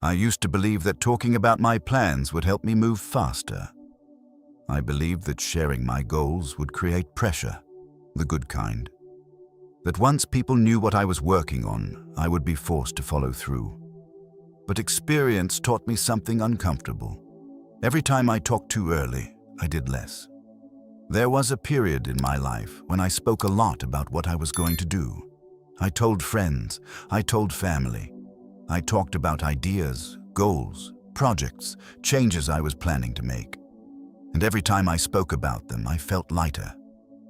I used to believe that talking about my plans would help me move faster. I believed that sharing my goals would create pressure, the good kind. That once people knew what I was working on, I would be forced to follow through. But experience taught me something uncomfortable. Every time I talked too early, I did less. There was a period in my life when I spoke a lot about what I was going to do. I told friends, I told family. I talked about ideas, goals, projects, changes I was planning to make. And every time I spoke about them, I felt lighter,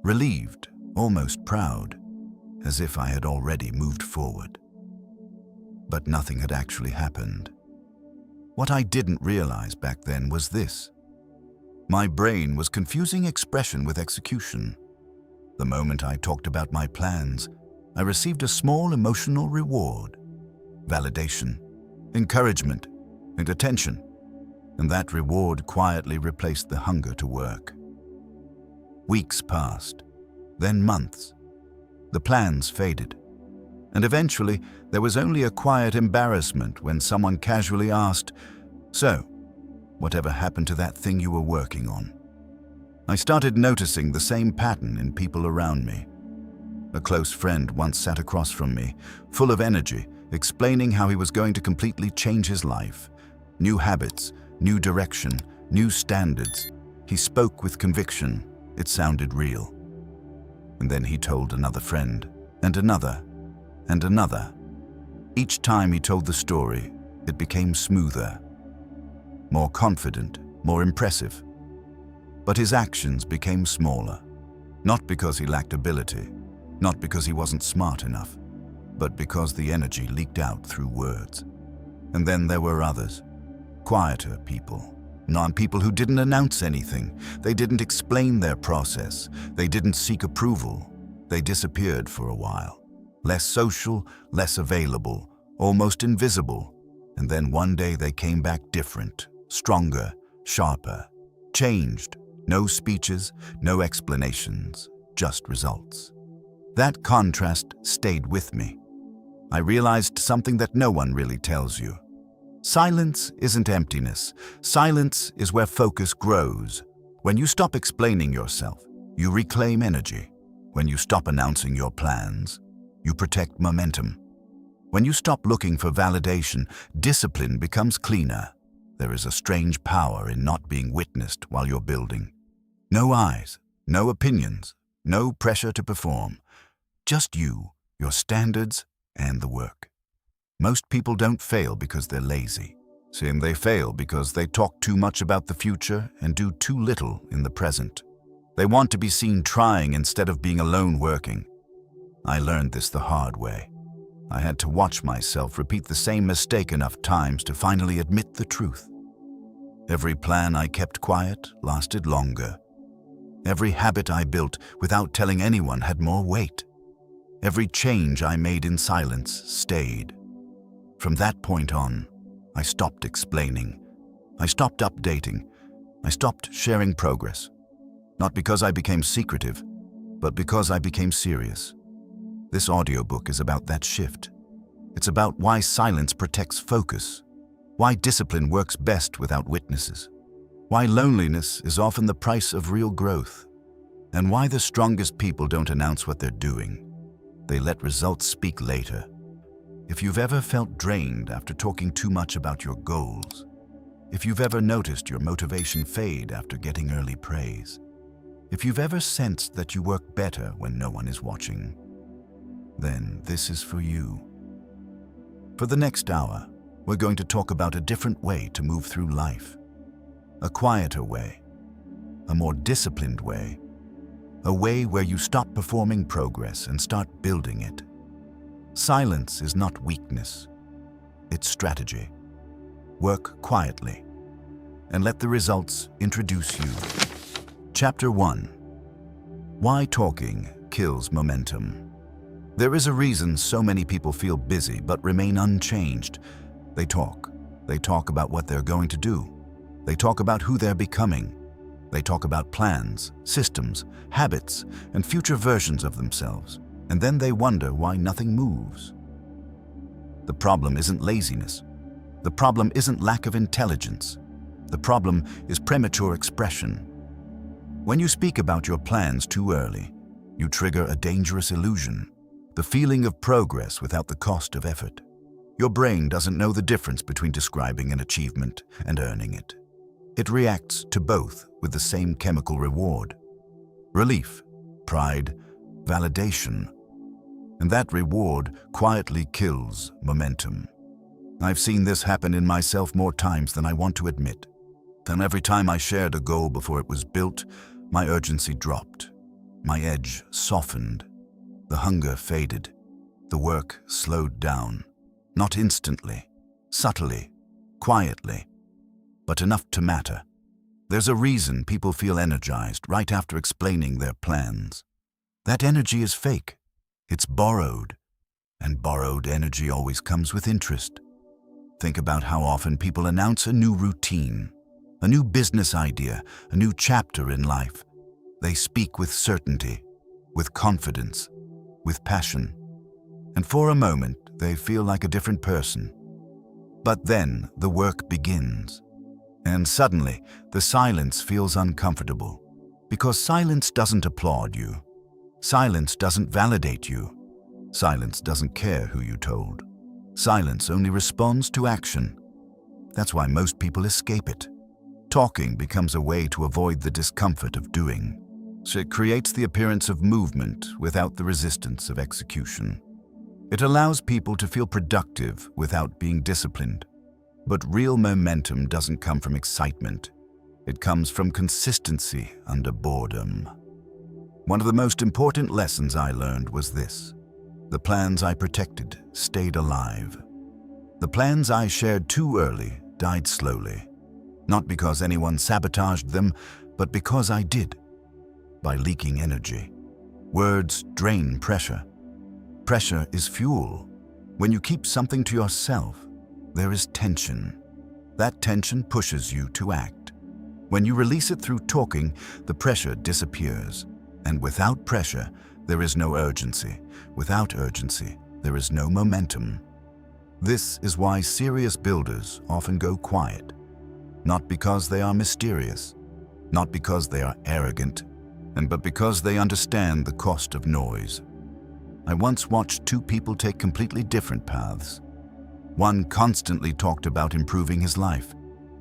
relieved, almost proud, as if I had already moved forward. But nothing had actually happened. What I didn't realize back then was this. My brain was confusing expression with execution. The moment I talked about my plans, I received a small emotional reward. Validation, encouragement, and attention, and that reward quietly replaced the hunger to work. Weeks passed, then months. The plans faded, and eventually there was only a quiet embarrassment when someone casually asked, "So, whatever happened to that thing you were working on?" I started noticing the same pattern in people around me. A close friend once sat across from me, full of energy, explaining how he was going to completely change his life. New habits, new direction, new standards. He spoke with conviction. It sounded real. And then he told another friend, and another, and another. Each time he told the story, it became smoother, more confident, more impressive. But his actions became smaller, not because he lacked ability, not because he wasn't smart enough, but because the energy leaked out through words. And then there were others, quieter people, non-people who didn't announce anything. They didn't explain their process. They didn't seek approval. They disappeared for a while. Less social, less available, almost invisible. And then one day they came back different, stronger, sharper, changed. No speeches, no explanations, just results. That contrast stayed with me. I realized something that no one really tells you. Silence isn't emptiness. Silence is where focus grows. When you stop explaining yourself, you reclaim energy. When you stop announcing your plans, you protect momentum. When you stop looking for validation, discipline becomes cleaner. There is a strange power in not being witnessed while you're building. No eyes, no opinions, no pressure to perform. Just you, your standards, and the work. Most people don't fail because they're lazy. They fail because they talk too much about the future and do too little in the present. They want to be seen trying instead of being alone working. I learned this the hard way. I had to watch myself repeat the same mistake enough times to finally admit the truth. Every plan I kept quiet lasted longer. Every habit I built without telling anyone had more weight. Every change I made in silence stayed. From that point on, I stopped explaining. I stopped updating. I stopped sharing progress. Not because I became secretive, but because I became serious. This audiobook is about that shift. It's about why silence protects focus, why discipline works best without witnesses, why loneliness is often the price of real growth, and why the strongest people don't announce what they're doing. They let results speak later. If you've ever felt drained after talking too much about your goals, if you've ever noticed your motivation fade after getting early praise, if you've ever sensed that you work better when no one is watching, then this is for you. For the next hour, we're going to talk about a different way to move through life. A quieter way, a more disciplined way, a way where you stop performing progress and start building it. Silence is not weakness, it's strategy. Work quietly and let the results introduce you. Chapter 1. Why talking kills momentum. There is a reason so many people feel busy but remain unchanged. They talk about what they're going to do. They talk about who they're becoming. They talk about plans, systems, habits, and future versions of themselves. And then they wonder why nothing moves. The problem isn't laziness. The problem isn't lack of intelligence. The problem is premature expression. When you speak about your plans too early, you trigger a dangerous illusion, the feeling of progress without the cost of effort. Your brain doesn't know the difference between describing an achievement and earning it. It reacts to both with the same chemical reward: relief, pride, validation. And that reward quietly kills momentum. I've seen this happen in myself more times than I want to admit. And every time I shared a goal before it was built, my urgency dropped. My edge softened. The hunger faded. The work slowed down. Not instantly, subtly, quietly, but enough to matter. There's a reason people feel energized right after explaining their plans. That energy is fake. It's borrowed. And borrowed energy always comes with interest. Think about how often people announce a new routine, a new business idea, a new chapter in life. They speak with certainty, with confidence, with passion. And for a moment, they feel like a different person. But then the work begins. And suddenly, the silence feels uncomfortable. Because silence doesn't applaud you. Silence doesn't validate you. Silence doesn't care who you told. Silence only responds to action. That's why most people escape it. Talking becomes a way to avoid the discomfort of doing. So it creates the appearance of movement without the resistance of execution. It allows people to feel productive without being disciplined. But real momentum doesn't come from excitement. It comes from consistency under boredom. One of the most important lessons I learned was this: the plans I protected stayed alive. The plans I shared too early died slowly. Not because anyone sabotaged them, but because I did. By leaking energy. Words drain pressure. Pressure is fuel. When you keep something to yourself, there is tension. That tension pushes you to act. When you release it through talking, the pressure disappears. And without pressure, there is no urgency. Without urgency, there is no momentum. This is why serious builders often go quiet. Not because they are mysterious, not because they are arrogant, but because they understand the cost of noise. I once watched two people take completely different paths. One constantly talked about improving his life.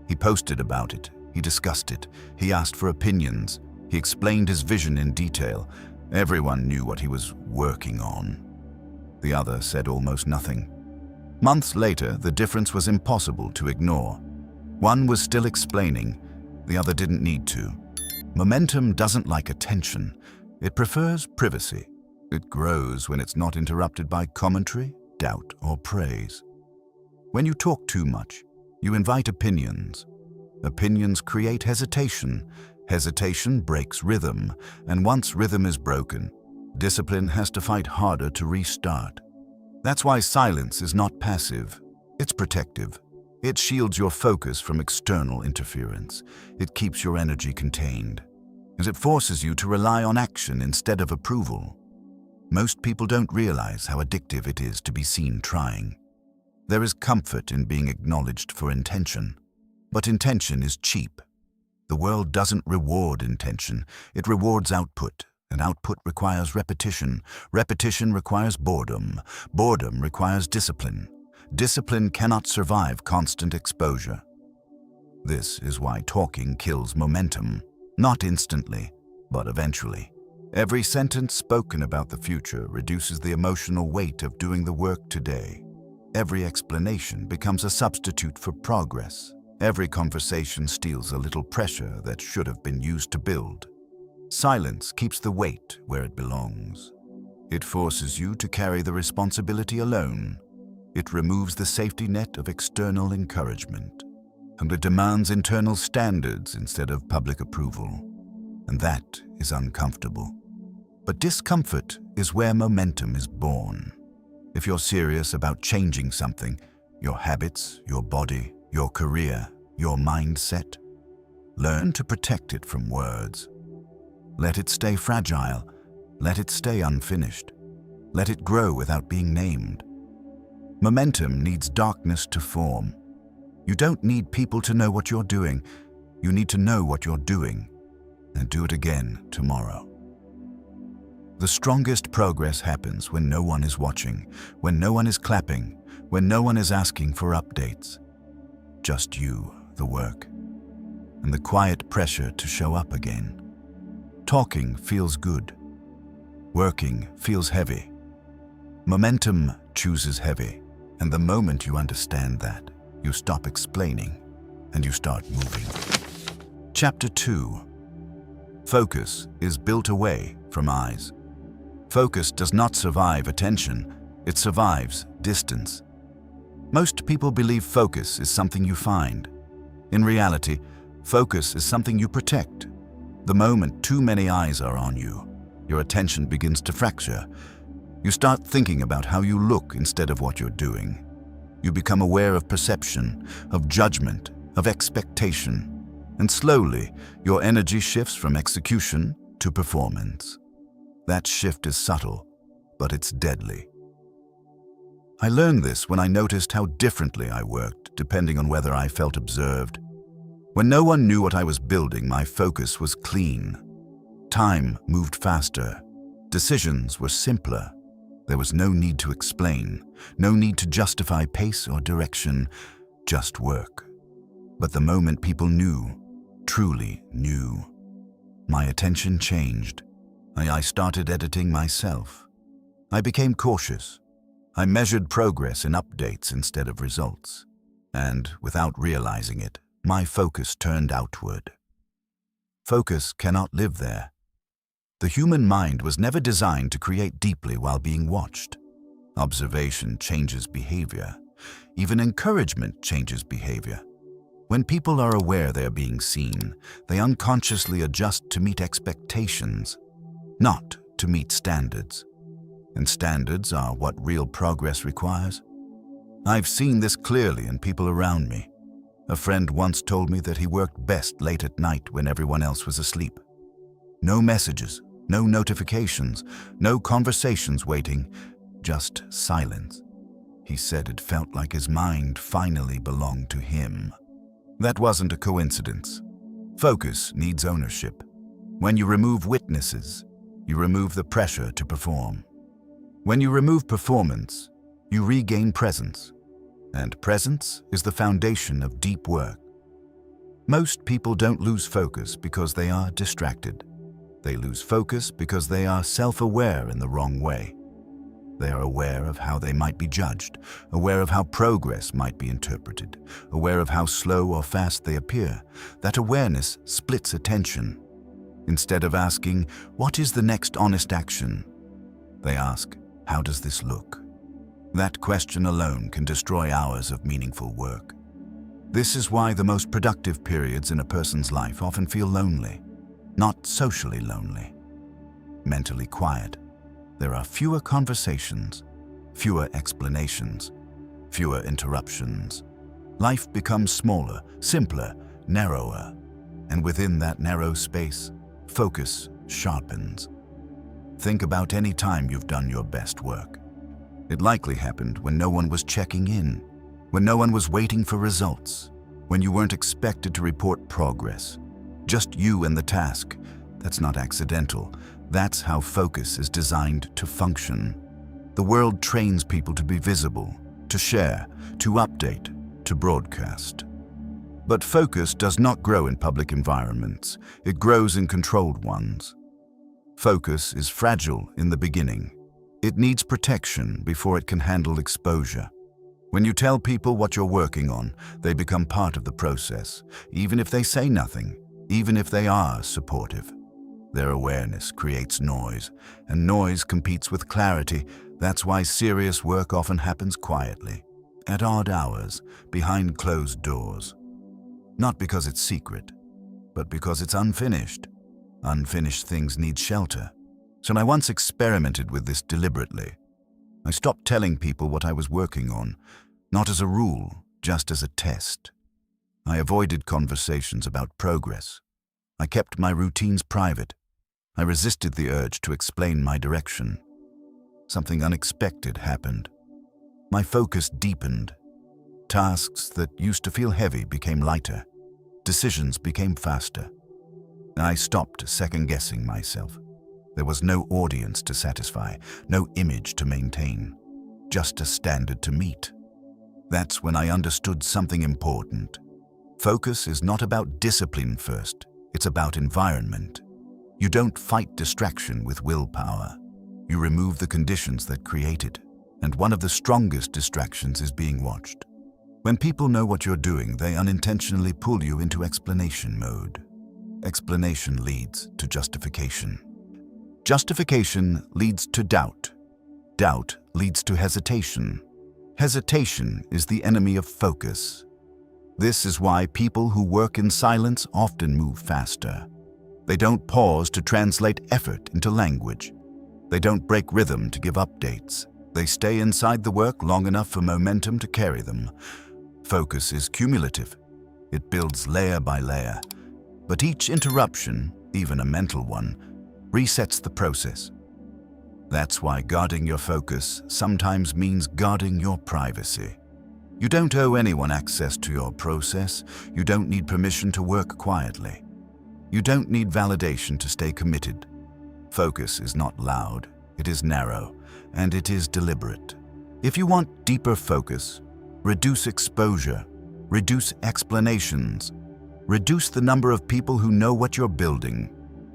He posted about it, he discussed it, he asked for opinions, he explained his vision in detail. Everyone knew what he was working on. The other said almost nothing. Months later, the difference was impossible to ignore. One was still explaining, the other didn't need to. Momentum doesn't like attention. It prefers privacy. It grows when it's not interrupted by commentary, doubt, or praise. When you talk too much, you invite opinions. Opinions create hesitation. Hesitation breaks rhythm, and once rhythm is broken, discipline has to fight harder to restart. That's why silence is not passive. It's protective. It shields your focus from external interference. It keeps your energy contained, as it forces you to rely on action instead of approval. Most people don't realize how addictive it is to be seen trying. There is comfort in being acknowledged for intention, but intention is cheap. The world doesn't reward intention, it rewards output, and output requires repetition. Repetition requires boredom. Boredom requires discipline. Discipline cannot survive constant exposure. This is why talking kills momentum, not instantly, but eventually. Every sentence spoken about the future reduces the emotional weight of doing the work today. Every explanation becomes a substitute for progress. Every conversation steals a little pressure that should have been used to build. Silence keeps the weight where it belongs. It forces you to carry the responsibility alone. It removes the safety net of external encouragement. And it demands internal standards instead of public approval. And that is uncomfortable. But discomfort is where momentum is born. If you're serious about changing something, your habits, your body, your career, your mindset, learn to protect it from words. Let it stay fragile. Let it stay unfinished. Let it grow without being named. Momentum needs darkness to form. You don't need people to know what you're doing. You need to know what you're doing and do it again tomorrow. The strongest progress happens when no one is watching, when no one is clapping, when no one is asking for updates. Just you, the work, and the quiet pressure to show up again. Talking feels good. Working feels heavy. Momentum chooses heavy, and the moment you understand that, you stop explaining and you start moving. Chapter 2. Focus is built away from eyes. Focus does not survive attention, it survives distance. Most people believe focus is something you find. In reality, focus is something you protect. The moment too many eyes are on you, your attention begins to fracture. You start thinking about how you look instead of what you're doing. You become aware of perception, of judgment, of expectation. And slowly, your energy shifts from execution to performance. That shift is subtle, but it's deadly. I learned this when I noticed how differently I worked, depending on whether I felt observed. When no one knew what I was building, my focus was clean. Time moved faster. Decisions were simpler. There was no need to explain, no need to justify pace or direction, just work. But the moment people knew, truly knew, my attention changed. I started editing myself. I became cautious. I measured progress in updates instead of results. And, without realizing it, my focus turned outward. Focus cannot live there. The human mind was never designed to create deeply while being watched. Observation changes behavior. Even encouragement changes behavior. When people are aware they are being seen, they unconsciously adjust to meet expectations, not to meet standards. And standards are what real progress requires. I've seen this clearly in people around me. A friend once told me that he worked best late at night when everyone else was asleep. No messages, no notifications, no conversations waiting, just silence. He said it felt like his mind finally belonged to him. That wasn't a coincidence. Focus needs ownership. When you remove witnesses, you remove the pressure to perform. When you remove performance, you regain presence. And presence is the foundation of deep work. Most people don't lose focus because they are distracted. They lose focus because they are self-aware in the wrong way. They are aware of how they might be judged, aware of how progress might be interpreted, aware of how slow or fast they appear. That awareness splits attention. Instead of asking, "What is the next honest action?" they ask, "How does this look?" That question alone can destroy hours of meaningful work. This is why the most productive periods in a person's life often feel lonely, not socially lonely, mentally quiet. There are fewer conversations, fewer explanations, fewer interruptions. Life becomes smaller, simpler, narrower, and within that narrow space, focus sharpens. Think about any time you've done your best work. It likely happened when no one was checking in, when no one was waiting for results, when you weren't expected to report progress. Just you and the task. That's not accidental. That's how focus is designed to function. The world trains people to be visible, to share, to update, to broadcast. But focus does not grow in public environments. It grows in controlled ones. Focus is fragile in the beginning. It needs protection before it can handle exposure. When you tell people what you're working on, they become part of the process, even if they say nothing, even if they are supportive. Their awareness creates noise, and noise competes with clarity. That's why serious work often happens quietly, at odd hours, behind closed doors. Not because it's secret, but because it's unfinished. Unfinished things need shelter. So I once experimented with this deliberately. I stopped telling people what I was working on, not as a rule, just as a test. I avoided conversations about progress. I kept my routines private. I resisted the urge to explain my direction. Something unexpected happened. My focus deepened. Tasks that used to feel heavy became lighter. Decisions became faster. I stopped second-guessing myself. There was no audience to satisfy, no image to maintain, just a standard to meet. That's when I understood something important. Focus is not about discipline first, it's about environment. You don't fight distraction with willpower. You remove the conditions that create it, and one of the strongest distractions is being watched. When people know what you're doing, they unintentionally pull you into explanation mode. Explanation leads to justification. Justification leads to doubt. Doubt leads to hesitation. Hesitation is the enemy of focus. This is why people who work in silence often move faster. They don't pause to translate effort into language. They don't break rhythm to give updates. They stay inside the work long enough for momentum to carry them. Focus is cumulative. It builds layer by layer. But each interruption, even a mental one, resets the process. That's why guarding your focus sometimes means guarding your privacy. You don't owe anyone access to your process. You don't need permission to work quietly. You don't need validation to stay committed. Focus is not loud, it is narrow, and it is deliberate. If you want deeper focus, reduce exposure, reduce explanations, reduce the number of people who know what you're building.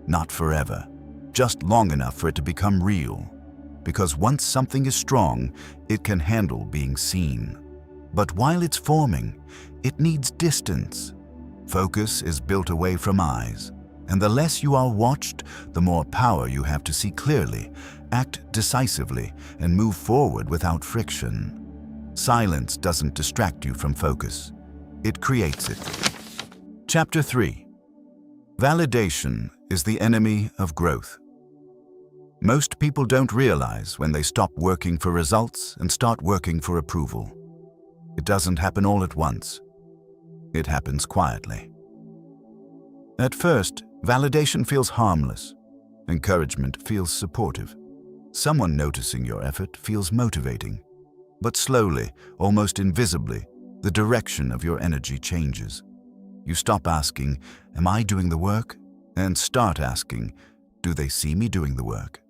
Not forever, just long enough for it to become real. Because once something is strong, it can handle being seen. But while it's forming, it needs distance. Focus is built away from eyes, and the less you are watched, the more power you have to see clearly, act decisively, and move forward without friction. Silence doesn't distract you from focus. It creates it. Chapter 3. Validation is the enemy of growth. Most people don't realize when they stop working for results and start working for approval. It doesn't happen all at once. It happens quietly. At first, validation feels harmless. Encouragement feels supportive. Someone noticing your effort feels motivating. But slowly, almost invisibly, the direction of your energy changes. You stop asking, "Am I doing the work?" and start asking, "Do they see me doing the work?"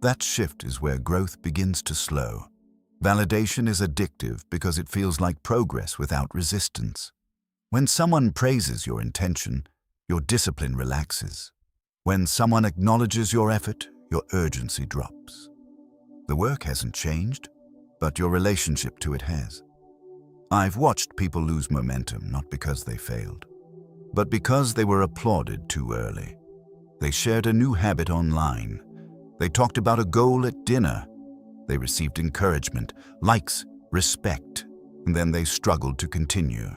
That shift is where growth begins to slow. Validation is addictive because it feels like progress without resistance. When someone praises your intention, your discipline relaxes. When someone acknowledges your effort, your urgency drops. The work hasn't changed, but your relationship to it has. I've watched people lose momentum not because they failed, but because they were applauded too early. They shared a new habit online. They talked about a goal at dinner. They received encouragement, likes, respect, and then they struggled to continue.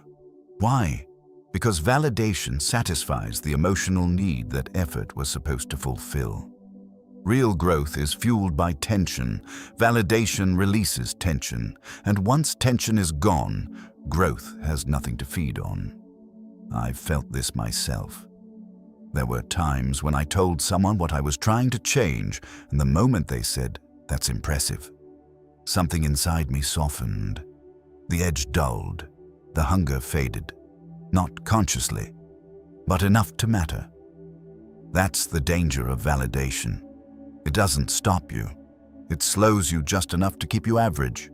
Why? Because validation satisfies the emotional need that effort was supposed to fulfill. Real growth is fueled by tension. Validation releases tension, and once tension is gone, growth has nothing to feed on. I've felt this myself. There were times when I told someone what I was trying to change, and the moment they said, "That's impressive," something inside me softened. The edge dulled, the hunger faded, not consciously, but enough to matter. That's the danger of validation. It doesn't stop you. It slows you just enough to keep you average.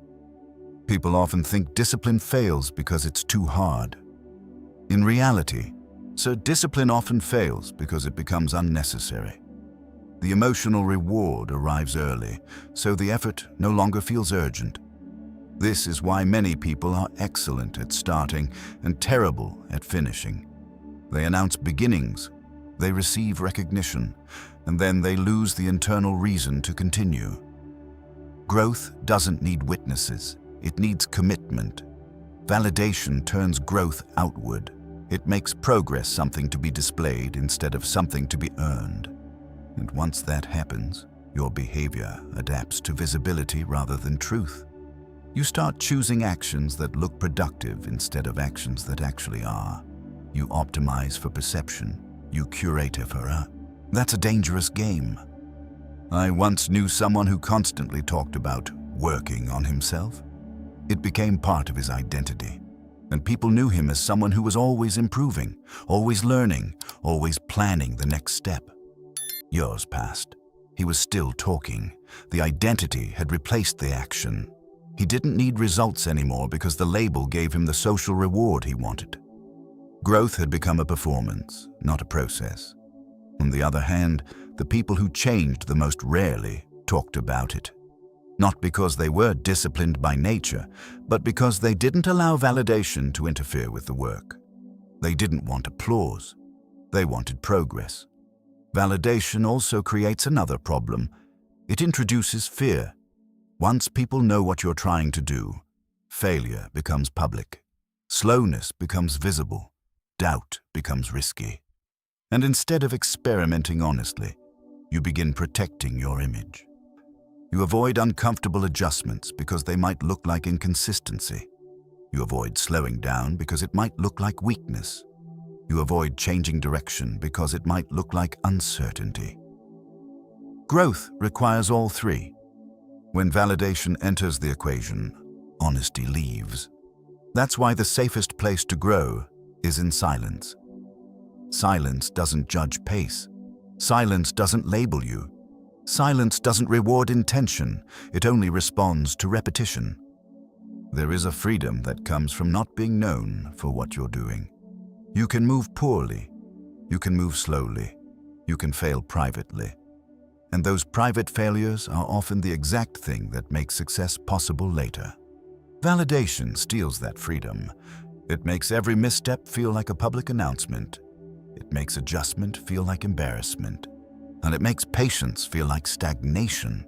People often think discipline fails because it's too hard. In reality, discipline often fails because it becomes unnecessary. The emotional reward arrives early, so the effort no longer feels urgent. This is why many people are excellent at starting and terrible at finishing. They announce beginnings, they receive recognition, and then they lose the internal reason to continue. Growth doesn't need witnesses, it needs commitment. Validation turns growth outward. It makes progress something to be displayed instead of something to be earned. And once that happens, your behavior adapts to visibility rather than truth. You start choosing actions that look productive instead of actions that actually are. You optimize for perception. You curate for That's a dangerous game. I once knew someone who constantly talked about working on himself. It became part of his identity, and people knew him as someone who was always improving, always learning, always planning the next step. Years passed. He was still talking. The identity had replaced the action. He didn't need results anymore because the label gave him the social reward he wanted. Growth had become a performance, not a process. On the other hand, the people who changed the most rarely talked about it. Not because they were disciplined by nature, but because they didn't allow validation to interfere with the work. They didn't want applause. They wanted progress. Validation also creates another problem. It introduces fear. Once people know what you're trying to do, failure becomes public. Slowness becomes visible. Doubt becomes risky. And instead of experimenting honestly, you begin protecting your image. You avoid uncomfortable adjustments because they might look like inconsistency. You avoid slowing down because it might look like weakness. You avoid changing direction because it might look like uncertainty. Growth requires all three. When validation enters the equation, honesty leaves. That's why the safest place to grow is in silence. Silence doesn't judge pace. Silence doesn't label you. Silence doesn't reward intention. It only responds to repetition. There is a freedom that comes from not being known for what you're doing. You can move poorly. You can move slowly. You can fail privately. And those private failures are often the exact thing that makes success possible later. Validation steals that freedom. It makes every misstep feel like a public announcement. It makes adjustment feel like embarrassment. And it makes patience feel like stagnation.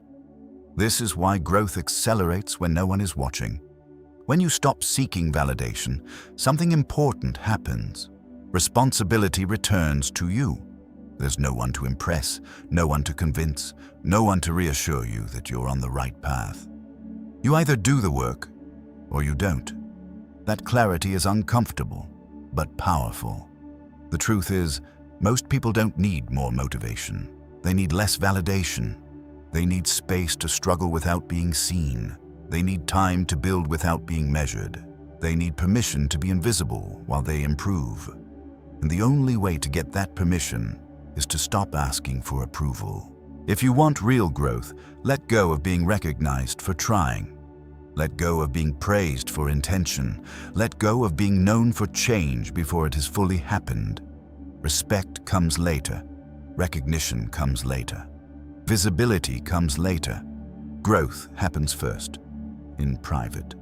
This is why growth accelerates when no one is watching. When you stop seeking validation, something important happens. Responsibility returns to you. There's no one to impress, no one to convince, no one to reassure you that you're on the right path. You either do the work or you don't. That clarity is uncomfortable, but powerful. The truth is, most people don't need more motivation. They need less validation. They need space to struggle without being seen. They need time to build without being measured. They need permission to be invisible while they improve. And the only way to get that permission is to stop asking for approval. If you want real growth, let go of being recognized for trying. Let go of being praised for intention. Let go of being known for change before it has fully happened. Respect comes later. Recognition comes later. Visibility comes later. Growth happens first, in private.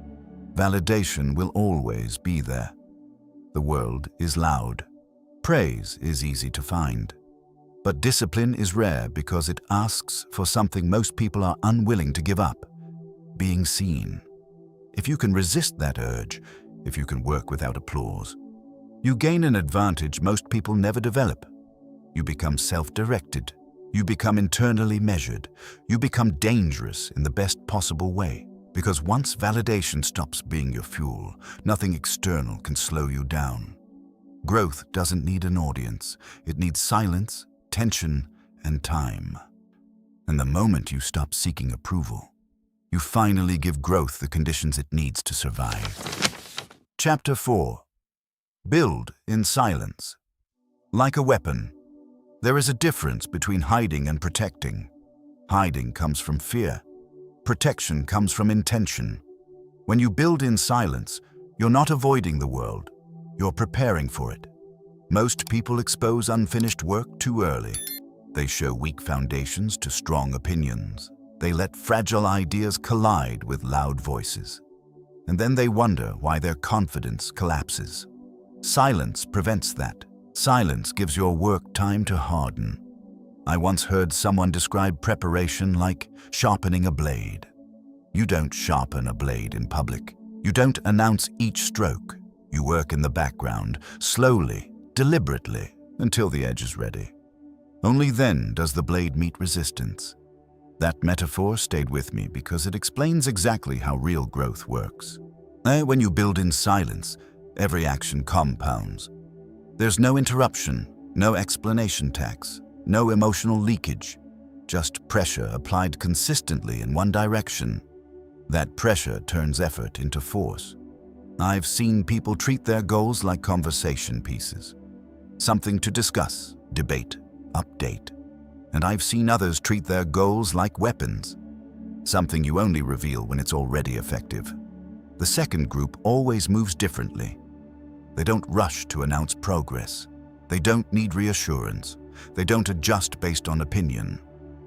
Validation will always be there. The world is loud. Praise is easy to find. But discipline is rare because it asks for something most people are unwilling to give up: being seen. If you can resist that urge, if you can work without applause, you gain an advantage most people never develop. You become self-directed. You become internally measured. You become dangerous in the best possible way. Because once validation stops being your fuel, nothing external can slow you down. Growth doesn't need an audience. It needs silence, tension, and time. And the moment you stop seeking approval, you finally give growth the conditions it needs to survive. Chapter 4. Build in silence. Like a weapon, there is a difference between hiding and protecting. Hiding comes from fear. Protection comes from intention. When you build in silence, you're not avoiding the world. You're preparing for it. Most people expose unfinished work too early. They show weak foundations to strong opinions. They let fragile ideas collide with loud voices. And then they wonder why their confidence collapses. Silence prevents that. Silence gives your work time to harden. I once heard someone describe preparation like sharpening a blade. You don't sharpen a blade in public. You don't announce each stroke. You work in the background, slowly, deliberately, until the edge is ready. Only then does the blade meet resistance. That metaphor stayed with me because it explains exactly how real growth works. When you build in silence, every action compounds. There's no interruption, no explanation tax, no emotional leakage, just pressure applied consistently in one direction. That pressure turns effort into force. I've seen people treat their goals like conversation pieces, something to discuss, debate, update. And I've seen others treat their goals like weapons, something you only reveal when it's already effective. The second group always moves differently. They don't rush to announce progress. They don't need reassurance. They don't adjust based on opinion.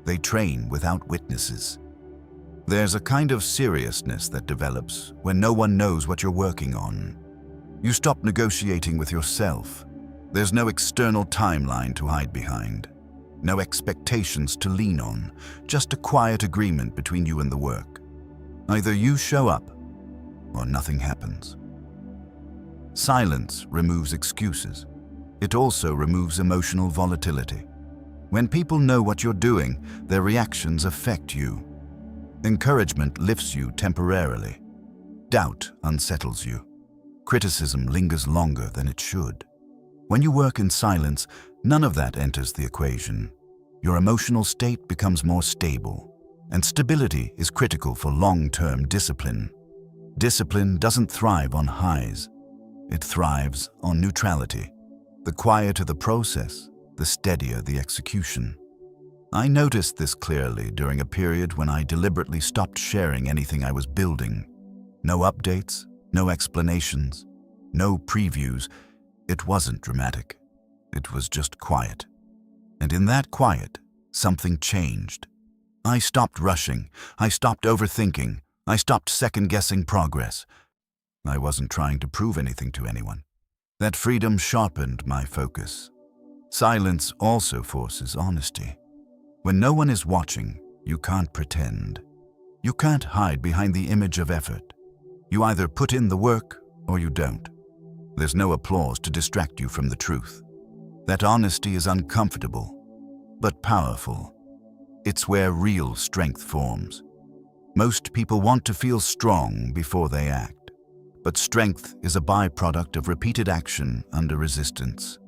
They train without witnesses. There's a kind of seriousness that develops when no one knows what you're working on. You stop negotiating with yourself. There's no external timeline to hide behind. No expectations to lean on, just a quiet agreement between you and the work. Either you show up, or nothing happens. Silence removes excuses. It also removes emotional volatility. When people know what you're doing, their reactions affect you. Encouragement lifts you temporarily. Doubt unsettles you. Criticism lingers longer than it should. When you work in silence, none of that enters the equation. Your emotional state becomes more stable, and stability is critical for long-term discipline. Discipline doesn't thrive on highs. It thrives on neutrality. The quieter the process, the steadier the execution. I noticed this clearly during a period when I deliberately stopped sharing anything I was building. No updates, no explanations, no previews. It wasn't dramatic. It was just quiet. And in that quiet, something changed. I stopped rushing. I stopped overthinking. I stopped second-guessing progress. I wasn't trying to prove anything to anyone. That freedom sharpened my focus. Silence also forces honesty. When no one is watching, you can't pretend. You can't hide behind the image of effort. You either put in the work or you don't. There's no applause to distract you from the truth. That honesty is uncomfortable, but powerful. It's where real strength forms. Most people want to feel strong before they act, but strength is a byproduct of repeated action under resistance.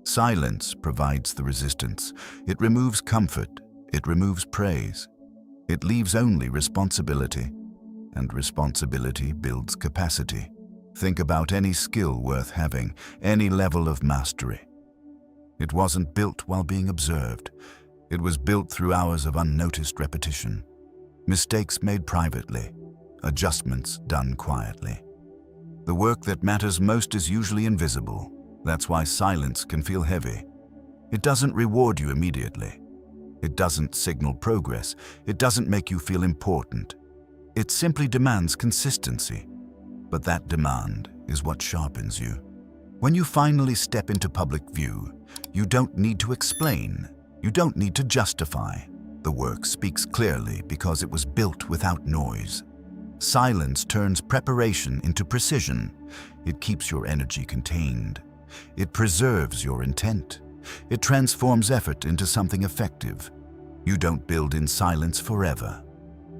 Silence provides the resistance. It removes comfort. It removes praise. It leaves only responsibility, and responsibility builds capacity. Think about any skill worth having, any level of mastery. It wasn't built while being observed. It was built through hours of unnoticed repetition. Mistakes made privately, adjustments done quietly. The work that matters most is usually invisible. That's why silence can feel heavy. It doesn't reward you immediately. It doesn't signal progress. It doesn't make you feel important. It simply demands consistency. But that demand is what sharpens you. When you finally step into public view, you don't need to explain. You don't need to justify. The work speaks clearly because it was built without noise. Silence turns preparation into precision. It keeps your energy contained. It preserves your intent. It transforms effort into something effective. You don't build in silence forever,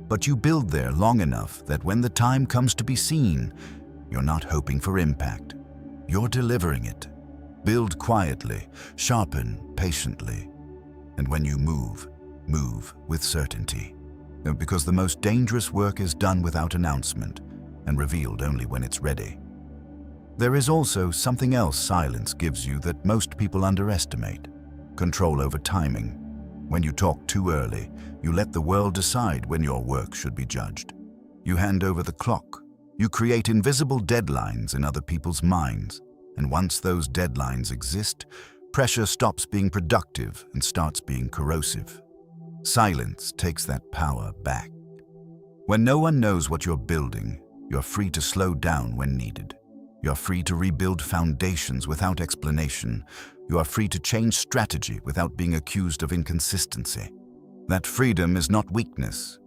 but you build there long enough that when the time comes to be seen, you're not hoping for impact. You're delivering it. Build quietly, sharpen patiently, and when you move with certainty. Because the most dangerous work is done without announcement and revealed only when it's ready. There is also something else silence gives you that most people underestimate: control over timing. When you talk too early, you let the world decide when your work should be judged. You hand over the clock. You create invisible deadlines in other people's minds. And once those deadlines exist, pressure stops being productive and starts being corrosive. Silence takes that power back. When no one knows what you're building, you're free to slow down when needed. You're free to rebuild foundations without explanation. You are free to change strategy without being accused of inconsistency. That freedom is not weakness,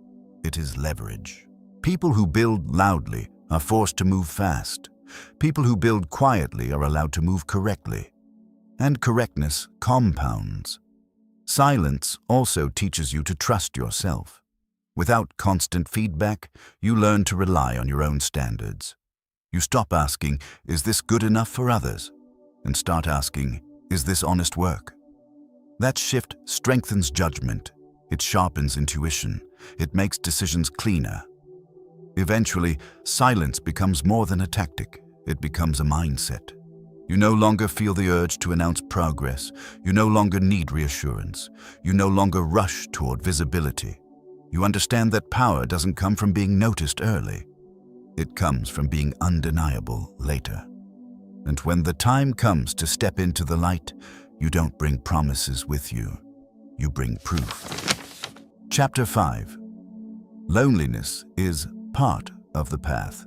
it is leverage. People who build loudly are forced to move fast. People who build quietly are allowed to move correctly. And correctness compounds. Silence also teaches you to trust yourself. Without constant feedback, you learn to rely on your own standards. You stop asking, "Is this good enough for others?" and start asking, "Is this honest work?" That shift strengthens judgment. It sharpens intuition. It makes decisions cleaner. Eventually, silence becomes more than a tactic. It becomes a mindset. You no longer feel the urge to announce progress. You no longer need reassurance. You no longer rush toward visibility. You understand that power doesn't come from being noticed early. It comes from being undeniable later. And when the time comes to step into the light, you don't bring promises with you. You bring proof. Chapter 5. Loneliness is part of the path.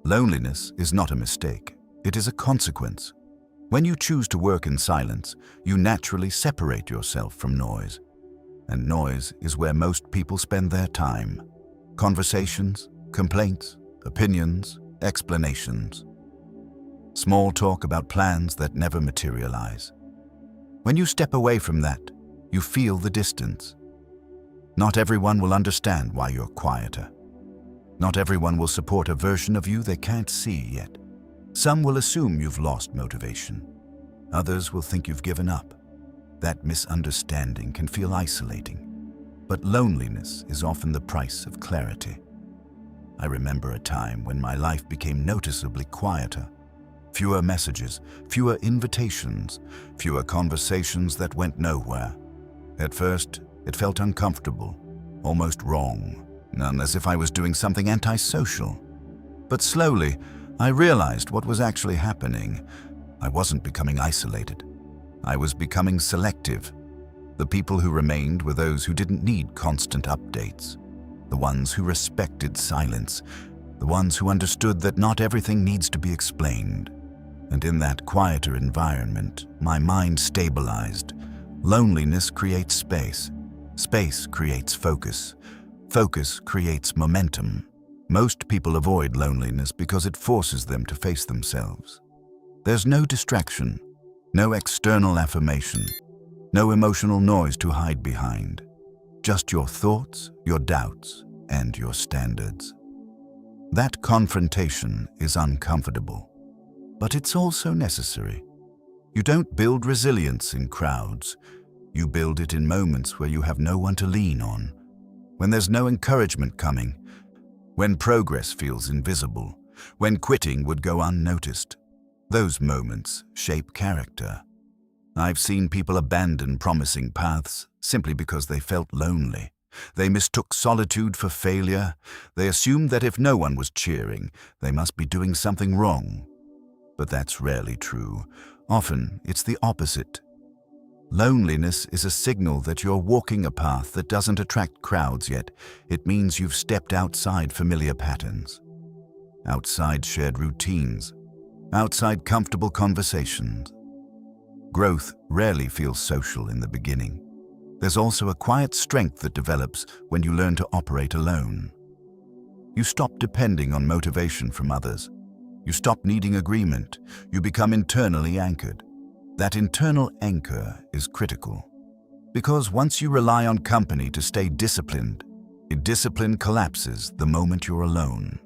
Loneliness is not a mistake. It is a consequence. When you choose to work in silence, you naturally separate yourself from noise. And noise is where most people spend their time. Conversations, complaints, opinions, explanations. Small talk about plans that never materialize. When you step away from that, you feel the distance. Not everyone will understand why you're quieter. Not everyone will support a version of you they can't see yet. Some will assume you've lost motivation. Others will think you've given up. That misunderstanding can feel isolating. But loneliness is often the price of clarity. I remember a time when my life became noticeably quieter. Fewer messages, fewer invitations, fewer conversations that went nowhere. At first, it felt uncomfortable, almost wrong, as if I was doing something antisocial. But slowly, I realized what was actually happening. I wasn't becoming isolated. I was becoming selective. The people who remained were those who didn't need constant updates. The ones who respected silence. The ones who understood that not everything needs to be explained. And in that quieter environment, my mind stabilized. Loneliness creates space. Space creates focus. Focus creates momentum. Most people avoid loneliness because it forces them to face themselves. There's no distraction, no external affirmation, no emotional noise to hide behind. Just your thoughts, your doubts, and your standards. That confrontation is uncomfortable, but it's also necessary. You don't build resilience in crowds. You build it in moments where you have no one to lean on, when there's no encouragement coming, when progress feels invisible, when quitting would go unnoticed. Those moments shape character. I've seen people abandon promising paths simply because they felt lonely. They mistook solitude for failure. They assumed that if no one was cheering, they must be doing something wrong. But that's rarely true. Often, it's the opposite. Loneliness is a signal that you're walking a path that doesn't attract crowds yet. It means you've stepped outside familiar patterns, outside shared routines, outside comfortable conversations. Growth rarely feels social in the beginning. There's also a quiet strength that develops when you learn to operate alone. You stop depending on motivation from others. You stop needing agreement. You become internally anchored. That internal anchor is critical. Because once you rely on company to stay disciplined, discipline collapses the moment you're alone.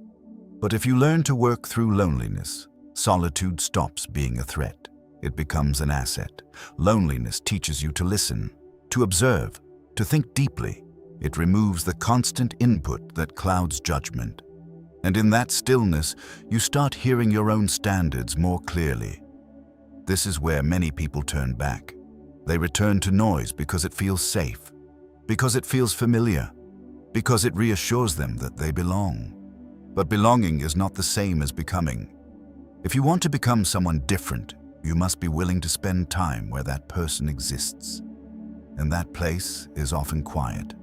But if you learn to work through loneliness, solitude stops being a threat. It becomes an asset. Loneliness teaches you to listen, to observe, to think deeply. It removes the constant input that clouds judgment. And in that stillness, you start hearing your own standards more clearly. This is where many people turn back. They return to noise because it feels safe, because it feels familiar, because it reassures them that they belong. But belonging is not the same as becoming. If you want to become someone different, you must be willing to spend time where that person exists. And that place is often quiet.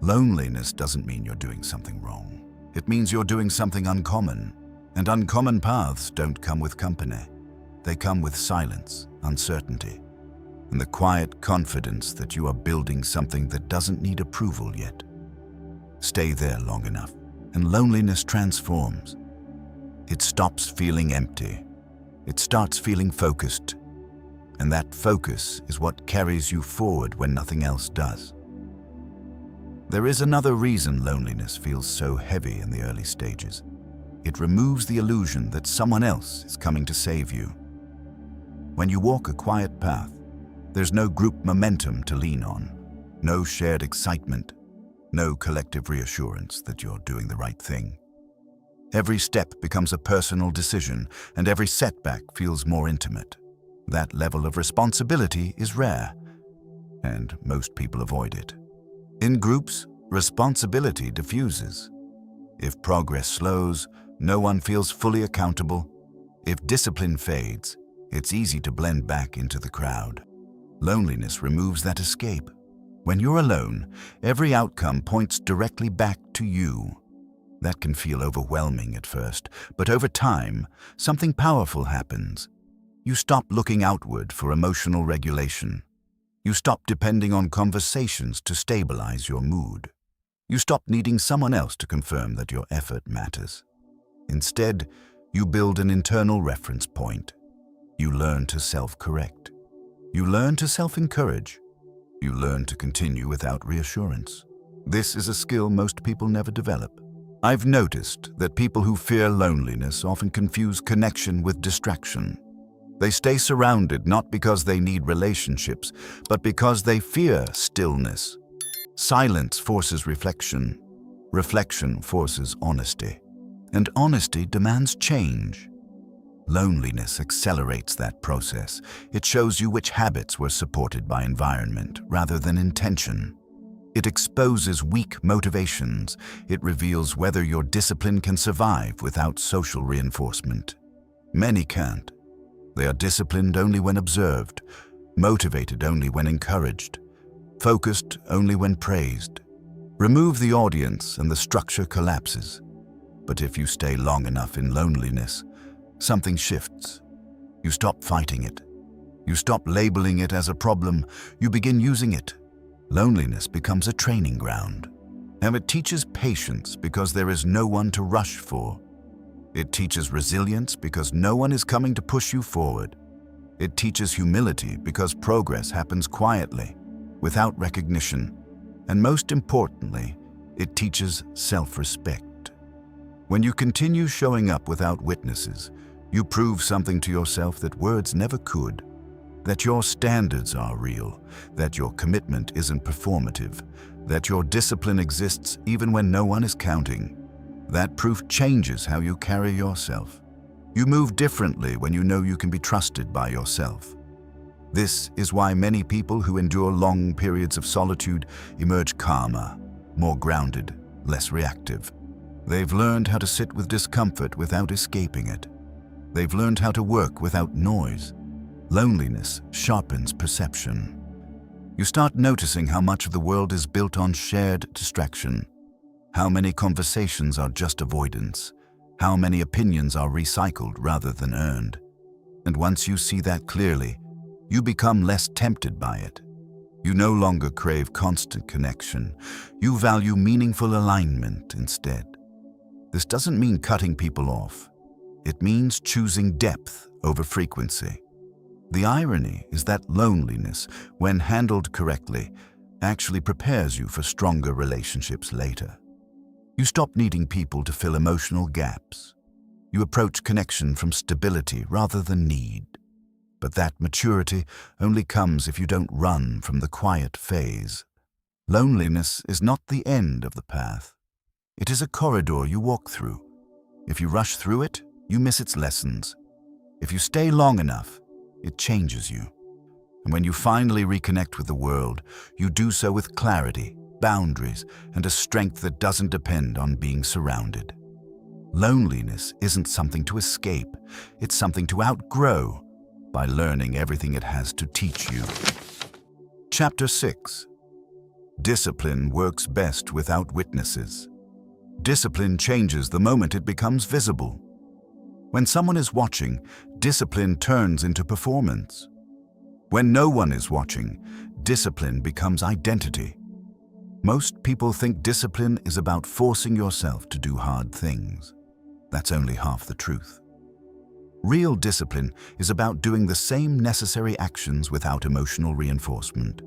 Loneliness doesn't mean you're doing something wrong. It means you're doing something uncommon. And uncommon paths don't come with company. They come with silence, uncertainty, and the quiet confidence that you are building something that doesn't need approval yet. Stay there long enough, and loneliness transforms. It stops feeling empty. It starts feeling focused. And that focus is what carries you forward when nothing else does. There is another reason loneliness feels so heavy in the early stages. It removes the illusion that someone else is coming to save you. When you walk a quiet path, there's no group momentum to lean on, no shared excitement, no collective reassurance that you're doing the right thing. Every step becomes a personal decision, and every setback feels more intimate. That level of responsibility is rare, and most people avoid it. In groups, responsibility diffuses. If progress slows, no one feels fully accountable. If discipline fades, it's easy to blend back into the crowd. Loneliness removes that escape. When you're alone, every outcome points directly back to you. That can feel overwhelming at first, but over time, something powerful happens. You stop looking outward for emotional regulation. You stop depending on conversations to stabilize your mood. You stop needing someone else to confirm that your effort matters. Instead, you build an internal reference point. You learn to self-correct. You learn to self-encourage. You learn to continue without reassurance. This is a skill most people never develop. I've noticed that people who fear loneliness often confuse connection with distraction. They stay surrounded not because they need relationships, but because they fear stillness. Silence forces reflection. Reflection forces honesty. And honesty demands change. Loneliness accelerates that process. It shows you which habits were supported by environment rather than intention. It exposes weak motivations. It reveals whether your discipline can survive without social reinforcement. Many can't. They are disciplined only when observed, motivated only when encouraged, focused only when praised. Remove the audience and the structure collapses. But if you stay long enough in loneliness, something shifts. You stop fighting it. You stop labeling it as a problem. You begin using it. Loneliness becomes a training ground. And it teaches patience because there is no one to rush for. It teaches resilience because no one is coming to push you forward. It teaches humility because progress happens quietly, without recognition. And most importantly, it teaches self-respect. When you continue showing up without witnesses, you prove something to yourself that words never could. That your standards are real, that your commitment isn't performative, that your discipline exists even when no one is counting. That proof changes how you carry yourself. You move differently when you know you can be trusted by yourself. This is why many people who endure long periods of solitude emerge calmer, more grounded, less reactive. They've learned how to sit with discomfort without escaping it. They've learned how to work without noise. Loneliness sharpens perception. You start noticing how much of the world is built on shared distraction, how many conversations are just avoidance, how many opinions are recycled rather than earned. And once you see that clearly, you become less tempted by it. You no longer crave constant connection. You value meaningful alignment instead. This doesn't mean cutting people off. It means choosing depth over frequency. The irony is that loneliness, when handled correctly, actually prepares you for stronger relationships later. You stop needing people to fill emotional gaps. You approach connection from stability rather than need. But that maturity only comes if you don't run from the quiet phase. Loneliness is not the end of the path. It is a corridor you walk through. If you rush through it, you miss its lessons. If you stay long enough, it changes you. And when you finally reconnect with the world, you do so with clarity, boundaries, and a strength that doesn't depend on being surrounded. Loneliness isn't something to escape, it's something to outgrow by learning everything it has to teach you. Chapter 6. Discipline works best without witnesses. Discipline changes the moment it becomes visible. When someone is watching, discipline turns into performance. When no one is watching, discipline becomes identity. Most people think discipline is about forcing yourself to do hard things. That's only half the truth. Real discipline is about doing the same necessary actions without emotional reinforcement.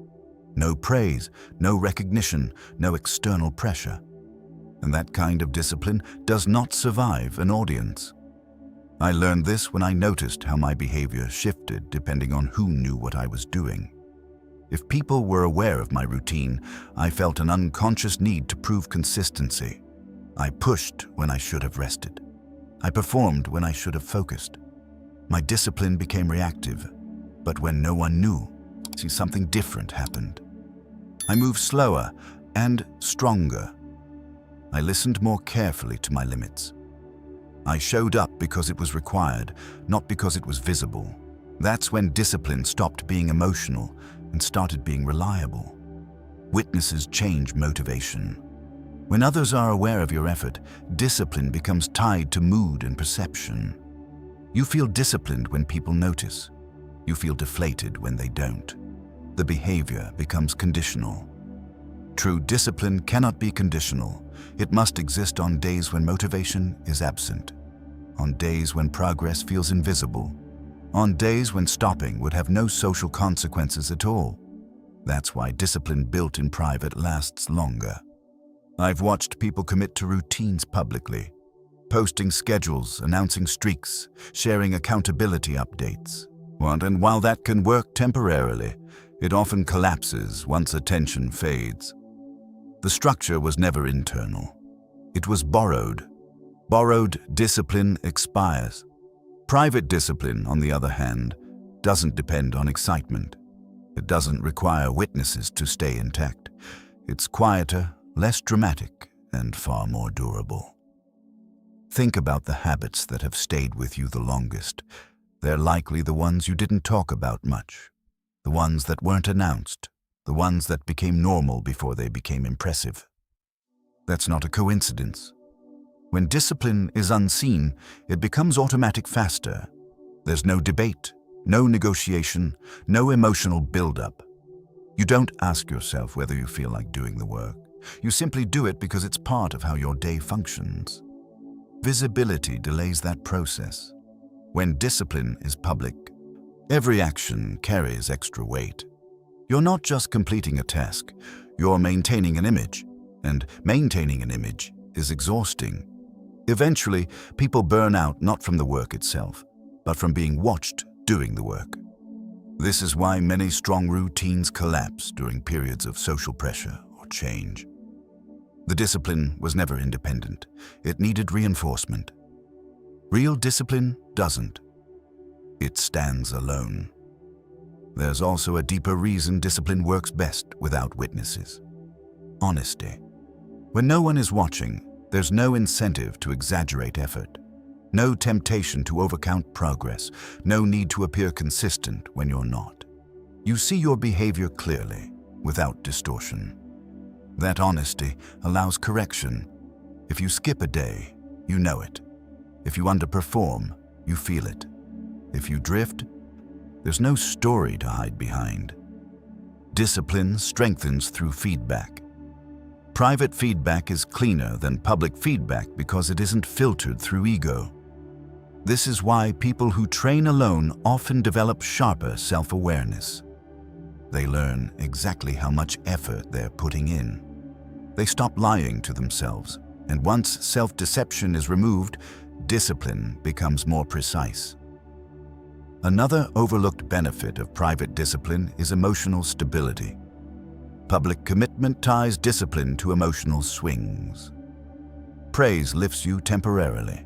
No praise, no recognition, no external pressure. And that kind of discipline does not survive an audience. I learned this when I noticed how my behavior shifted depending on who knew what I was doing. If people were aware of my routine, I felt an unconscious need to prove consistency. I pushed when I should have rested. I performed when I should have focused. My discipline became reactive, but when no one knew, something different happened. I moved slower and stronger. I listened more carefully to my limits. I showed up because it was required, not because it was visible. That's when discipline stopped being emotional and started being reliable. Witnesses change motivation. When others are aware of your effort, discipline becomes tied to mood and perception. You feel disciplined when people notice. You feel deflated when they don't. The behavior becomes conditional. True discipline cannot be conditional. It must exist on days when motivation is absent, on days when progress feels invisible, on days when stopping would have no social consequences at all. That's why discipline built in private lasts longer. I've watched people commit to routines publicly, posting schedules, announcing streaks, sharing accountability updates. And while that can work temporarily, it often collapses once attention fades. The structure was never internal. It was borrowed. Borrowed discipline expires. Private discipline, on the other hand, doesn't depend on excitement. It doesn't require witnesses to stay intact. It's quieter, less dramatic, and far more durable. Think about the habits that have stayed with you the longest. They're likely the ones you didn't talk about much, the ones that weren't announced, the ones that became normal before they became impressive. That's not a coincidence. When discipline is unseen, it becomes automatic faster. There's no debate, no negotiation, no emotional build-up. You don't ask yourself whether you feel like doing the work. You simply do it because it's part of how your day functions. Visibility delays that process. When discipline is public, every action carries extra weight. You're not just completing a task, you're maintaining an image, and maintaining an image is exhausting. Eventually, people burn out not from the work itself, but from being watched doing the work. This is why many strong routines collapse during periods of social pressure or change. The discipline was never independent. It needed reinforcement. Real discipline doesn't. It stands alone. There's also a deeper reason discipline works best without witnesses. Honesty. When no one is watching, there's no incentive to exaggerate effort, no temptation to overcount progress, no need to appear consistent when you're not. You see your behavior clearly, without distortion. That honesty allows correction. If you skip a day, you know it. If you underperform, you feel it. If you drift, there's no story to hide behind. Discipline strengthens through feedback. Private feedback is cleaner than public feedback because it isn't filtered through ego. This is why people who train alone often develop sharper self-awareness. They learn exactly how much effort they're putting in. They stop lying to themselves, and once self-deception is removed, discipline becomes more precise. Another overlooked benefit of private discipline is emotional stability. Public commitment ties discipline to emotional swings. Praise lifts you temporarily.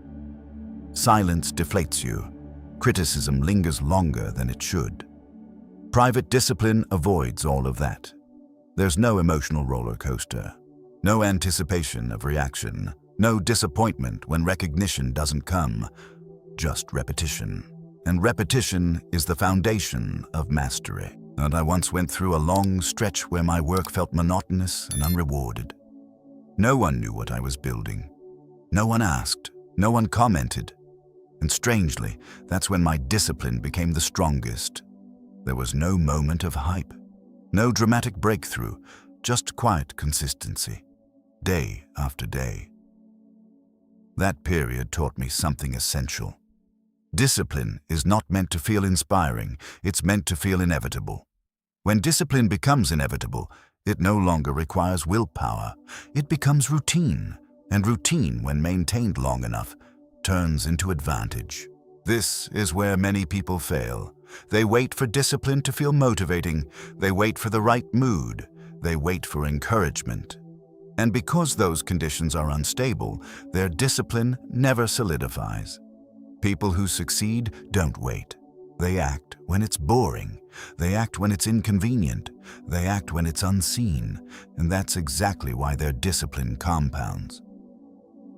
Silence deflates you. Criticism lingers longer than it should. Private discipline avoids all of that. There's no emotional roller coaster, no anticipation of reaction, no disappointment when recognition doesn't come, just repetition. And repetition is the foundation of mastery. And I once went through a long stretch where my work felt monotonous and unrewarded. No one knew what I was building. No one asked, no one commented. And strangely, that's when my discipline became the strongest. There was no moment of hype, no dramatic breakthrough, just quiet consistency, day after day. That period taught me something essential. Discipline is not meant to feel inspiring, it's meant to feel inevitable. When discipline becomes inevitable, it no longer requires willpower. It becomes routine, and routine, when maintained long enough, turns into advantage. This is where many people fail. They wait for discipline to feel motivating. They wait for the right mood. They wait for encouragement. And because those conditions are unstable, their discipline never solidifies. People who succeed don't wait. They act when it's boring. They act when it's inconvenient. They act when it's unseen. And that's exactly why their discipline compounds.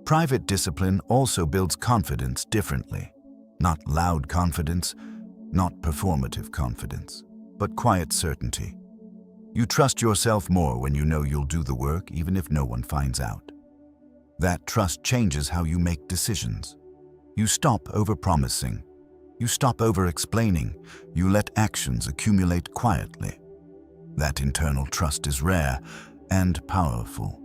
Private discipline also builds confidence differently. Not loud confidence, not performative confidence, but quiet certainty. You trust yourself more when you know you'll do the work even if no one finds out. That trust changes how you make decisions. You stop over-promising. You stop over-explaining. You let actions accumulate quietly. That internal trust is rare and powerful.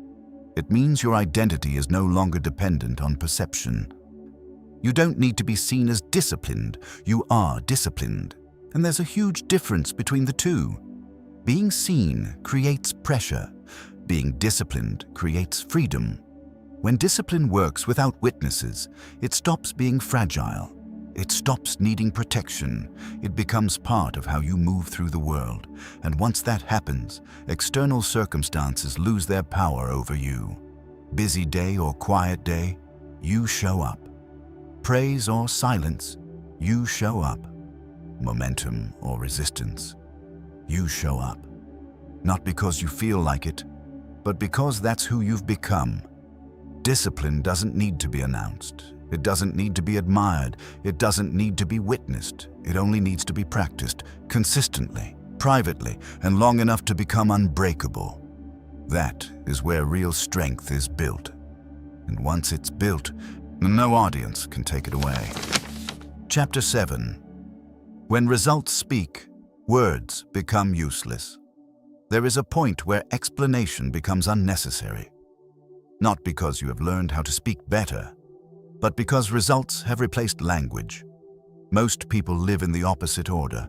It means your identity is no longer dependent on perception. You don't need to be seen as disciplined. You are disciplined. And there's a huge difference between the two. Being seen creates pressure. Being disciplined creates freedom. When discipline works without witnesses, it stops being fragile. It stops needing protection. It becomes part of how you move through the world. And once that happens, external circumstances lose their power over you. Busy day or quiet day, you show up. Praise or silence, you show up. Momentum or resistance, you show up. Not because you feel like it, but because that's who you've become. Discipline doesn't need to be announced. It doesn't need to be admired. It doesn't need to be witnessed. It only needs to be practiced consistently, privately, and long enough to become unbreakable. That is where real strength is built. And once it's built, no audience can take it away. Chapter 7. When results speak, words become useless. There is a point where explanation becomes unnecessary. Not because you have learned how to speak better, but because results have replaced language. Most people live in the opposite order.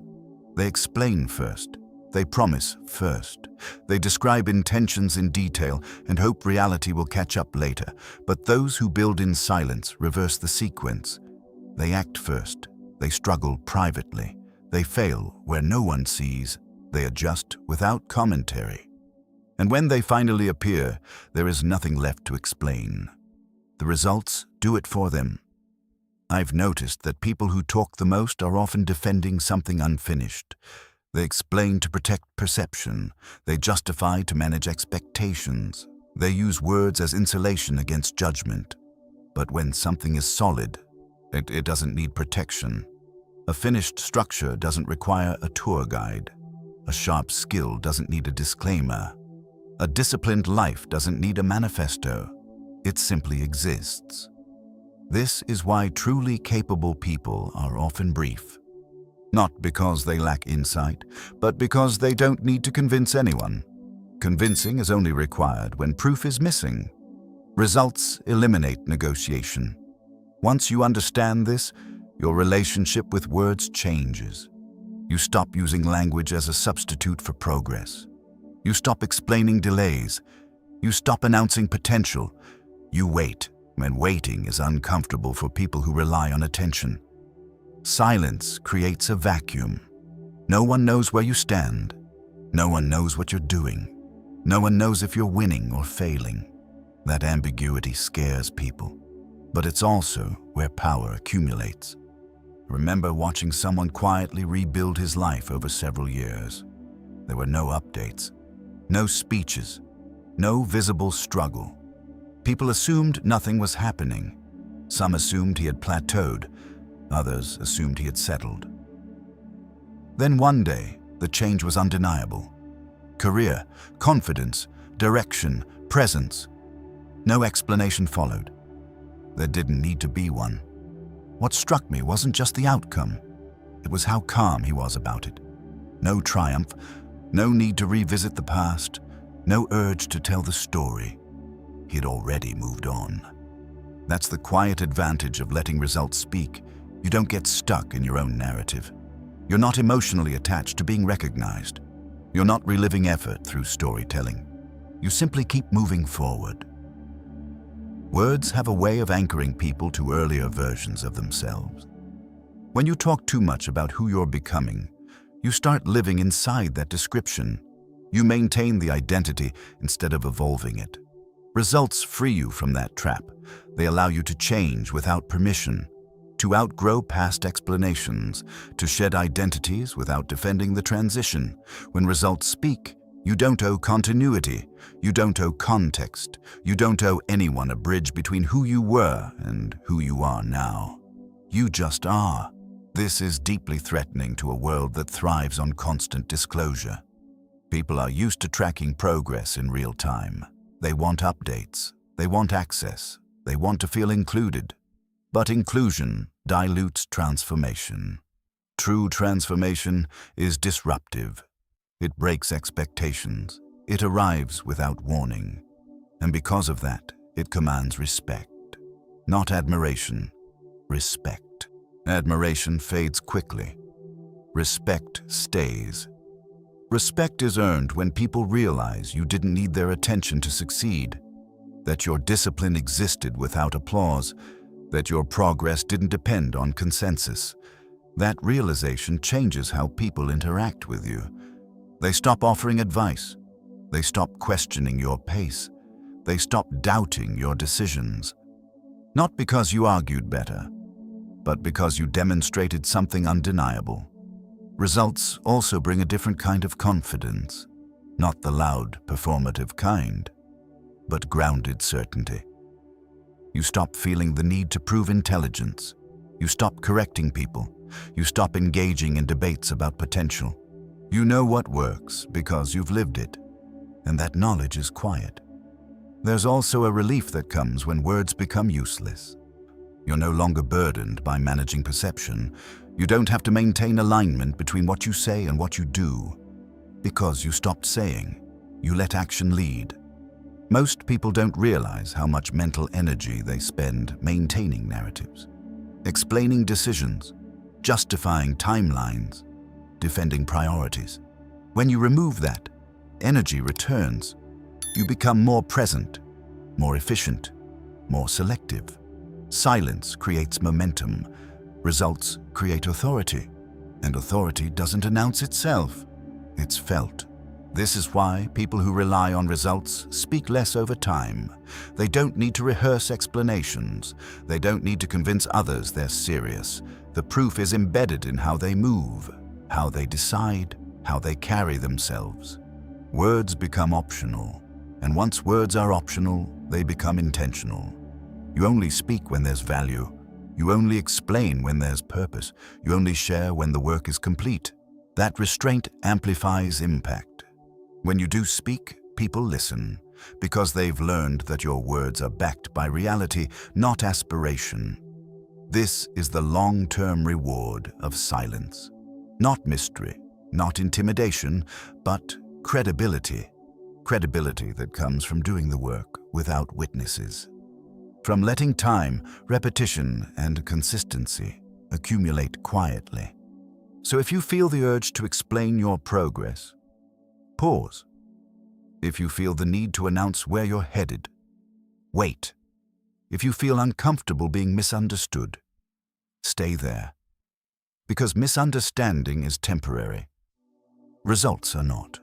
They explain first. They promise first. They describe intentions in detail and hope reality will catch up later. But those who build in silence reverse the sequence. They act first. They struggle privately. They fail where no one sees. They adjust without commentary. And when they finally appear, there is nothing left to explain. The results do it for them. I've noticed that people who talk the most are often defending something unfinished. They explain to protect perception. They justify to manage expectations. They use words as insulation against judgment. But when something is solid, it doesn't need protection. A finished structure doesn't require a tour guide. A sharp skill doesn't need a disclaimer. A disciplined life doesn't need a manifesto. It simply exists. This is why truly capable people are often brief. Not because they lack insight, but because they don't need to convince anyone. Convincing is only required when proof is missing. Results eliminate negotiation. Once you understand this, your relationship with words changes. You stop using language as a substitute for progress. You stop explaining delays. You stop announcing potential. You wait when waiting is uncomfortable for people who rely on attention. Silence creates a vacuum. No one knows where you stand. No one knows what you're doing. No one knows if you're winning or failing. That ambiguity scares people. But it's also where power accumulates. Remember watching someone quietly rebuild his life over several years. There were no updates, no speeches, no visible struggle. People assumed nothing was happening. Some assumed he had plateaued. Others assumed he had settled. Then one day, the change was undeniable. Career, confidence, direction, presence. No explanation followed. There didn't need to be one. What struck me wasn't just the outcome. It was how calm he was about it. No triumph, no need to revisit the past, no urge to tell the story. He had already moved on. That's the quiet advantage of letting results speak. You don't get stuck in your own narrative. You're not emotionally attached to being recognized. You're not reliving effort through storytelling. You simply keep moving forward. Words have a way of anchoring people to earlier versions of themselves. When you talk too much about who you're becoming, you start living inside that description. You maintain the identity instead of evolving it. Results free you from that trap. They allow you to change without permission, to outgrow past explanations, to shed identities without defending the transition. When results speak, you don't owe continuity, you don't owe context, you don't owe anyone a bridge between who you were and who you are now. You just are. This is deeply threatening to a world that thrives on constant disclosure. People are used to tracking progress in real time. They want updates, they want access, they want to feel included. But inclusion dilutes transformation. True transformation is disruptive. It breaks expectations. It arrives without warning. And because of that, it commands respect. Not admiration, respect. Admiration fades quickly. Respect stays. Respect is earned when people realize you didn't need their attention to succeed, that your discipline existed without applause, that your progress didn't depend on consensus. That realization changes how people interact with you. They stop offering advice. They stop questioning your pace. They stop doubting your decisions. Not because you argued better, but because you demonstrated something undeniable. Results also bring a different kind of confidence, not the loud, performative kind, but grounded certainty. You stop feeling the need to prove intelligence. You stop correcting people. You stop engaging in debates about potential. You know what works because you've lived it, and that knowledge is quiet. There's also a relief that comes when words become useless. You're no longer burdened by managing perception. You don't have to maintain alignment between what you say and what you do. Because you stopped saying, you let action lead. Most people don't realize how much mental energy they spend maintaining narratives, explaining decisions, justifying timelines, defending priorities. When you remove that, energy returns. You become more present, more efficient, more selective. Silence creates momentum. Results create authority. And authority doesn't announce itself. It's felt. This is why people who rely on results speak less over time. They don't need to rehearse explanations. They don't need to convince others they're serious. The proof is embedded in how they move, how they decide, how they carry themselves. Words become optional. And once words are optional, they become intentional. You only speak when there's value. You only explain when there's purpose. You only share when the work is complete. That restraint amplifies impact. When you do speak, people listen, because they've learned that your words are backed by reality, not aspiration. This is the long-term reward of silence. Not mystery, not intimidation, but credibility. Credibility that comes from doing the work without witnesses. From letting time, repetition, and consistency accumulate quietly. So if you feel the urge to explain your progress, pause. If you feel the need to announce where you're headed, wait. If you feel uncomfortable being misunderstood, stay there. Because misunderstanding is temporary. Results are not.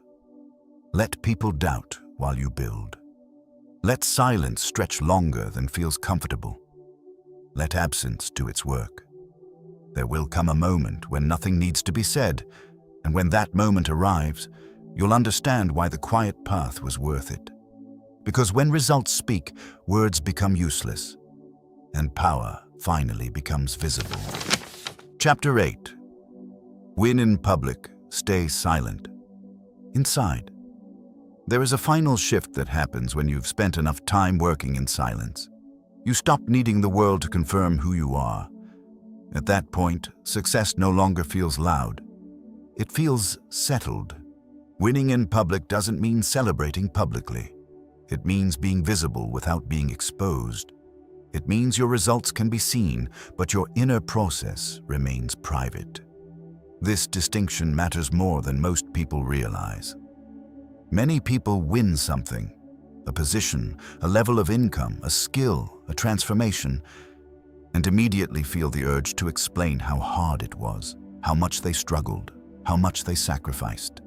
Let people doubt while you build. Let silence stretch longer than feels comfortable. Let absence do its work. There will come a moment when nothing needs to be said, and when that moment arrives, you'll understand why the quiet path was worth it. Because when results speak, words become useless, and power finally becomes visible. Chapter 8. Win in public, stay silent. Inside. There is a final shift that happens when you've spent enough time working in silence. You stop needing the world to confirm who you are. At that point, success no longer feels loud. It feels settled. Winning in public doesn't mean celebrating publicly. It means being visible without being exposed. It means your results can be seen, but your inner process remains private. This distinction matters more than most people realize. Many people win something, a position, a level of income, a skill, a transformation, and immediately feel the urge to explain how hard it was, how much they struggled, how much they sacrificed.